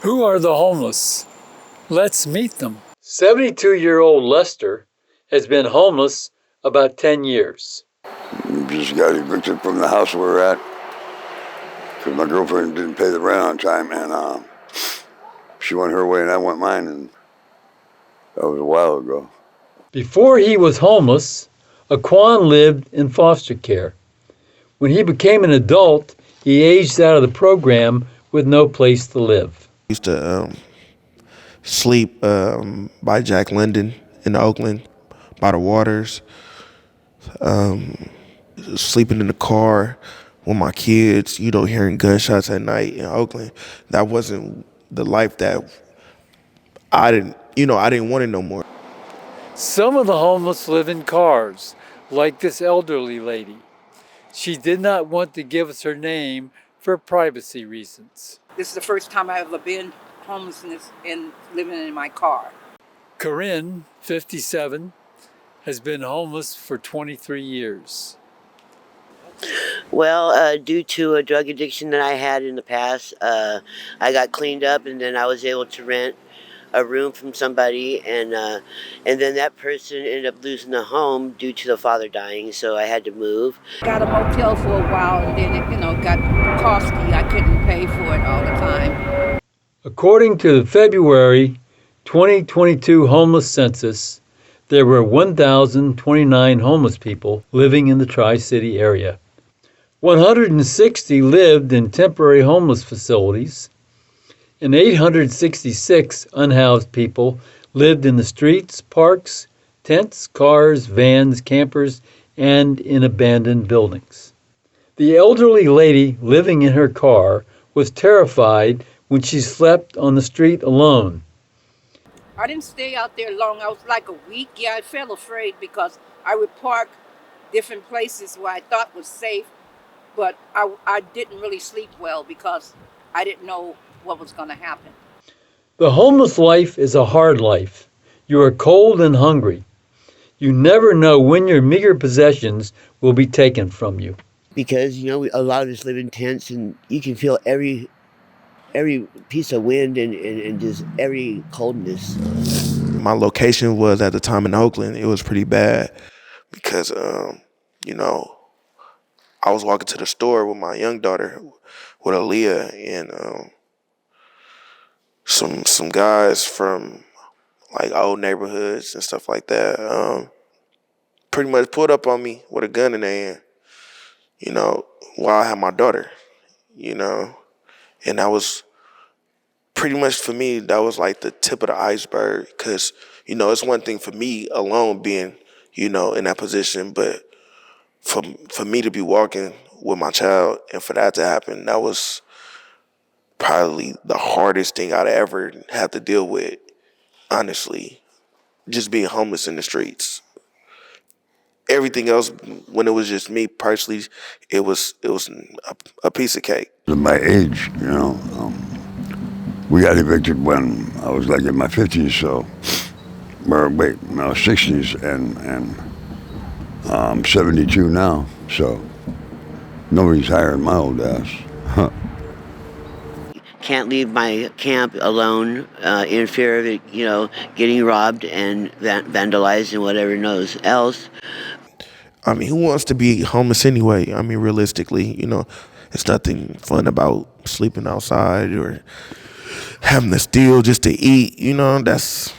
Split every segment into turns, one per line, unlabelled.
Who are the homeless? Let's meet them. 72-year-old Lester has been homeless about 10 years.
Just got evicted from the house we were at because my girlfriend didn't pay the rent on time, and she went her way and I went mine, and that was a while ago.
Before he was homeless, Aquan lived in foster care. When he became an adult, he aged out of the program with no place to live.
Used to sleep by Jack London in Oakland, by the waters. Sleeping in the car with my kids, hearing gunshots at night in Oakland. That wasn't the life that I didn't want it no more.
Some of the homeless live in cars, like this elderly lady. She did not want to give us her name for privacy reasons.
This is the first time I've ever been homeless and living in my car.
Corinne, 57, has been homeless for 23 years.
Well, due to a drug addiction that I had in the past, I got cleaned up, and then I was able to rent a room from somebody, and then that person ended up losing a home due to the father dying, so I had to move.
Got a motel for a while, and then it got costly. I couldn't pay for it all the time.
According to the February 2022 homeless census, there were 1,029 homeless people living in the Tri-City area. 160 lived in temporary homeless facilities, and 866 unhoused people lived in the streets, parks, tents, cars, vans, campers, and in abandoned buildings. The elderly lady living in her car was terrified when she slept on the street alone.
I didn't stay out there long. I was like a week. Yeah, I felt afraid because I would park different places where I thought was safe, but I didn't really sleep well because I didn't know what was going to happen.
The homeless life is a hard life. You are cold and hungry. You never know when your meager possessions will be taken from you.
Because, a lot of us live in tents, and you can feel every piece of wind and just every coldness.
My location was at the time in Oakland. It was pretty bad because, I was walking to the store with my young daughter, with Aaliyah, and some guys from like old neighborhoods and stuff like that pretty much pulled up on me with a gun in their hand, while I had my daughter, and that was pretty much, for me, that was like the tip of the iceberg, because, it's one thing for me alone being, in that position, but for me to be walking with my child and for that to happen, that was probably the hardest thing I'd ever have to deal with, honestly, just being homeless in the streets. Everything else, when it was just me personally, it was a piece of cake.
At my age, we got evicted when I was like in my 50s, so, or wait, no, 60s, and I'm 72 now, so nobody's hiring my old ass.
Can't leave my camp alone in fear of it, getting robbed and vandalized and whatever else.
I mean, who wants to be homeless anyway? I mean, realistically, it's nothing fun about sleeping outside or having to steal just to eat. It's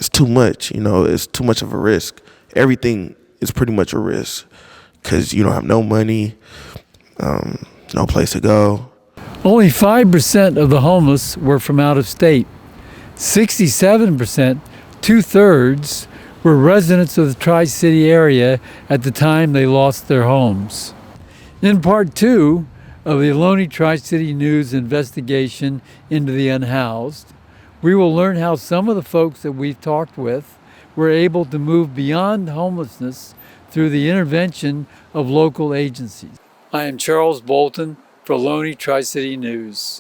too much. It's too much of a risk. Everything is pretty much a risk because you don't have no money, no place to go.
Only 5% of the homeless were from out of state. 67%, 2/3, were residents of the Tri-City Area at the time they lost their homes. In part 2 of the Ohlone Tri-City News investigation into the unhoused, we will learn how some of the folks that we've talked with were able to move beyond homelessness through the intervention of local agencies. I am Charles Bolton for Ohlone Tri-City News.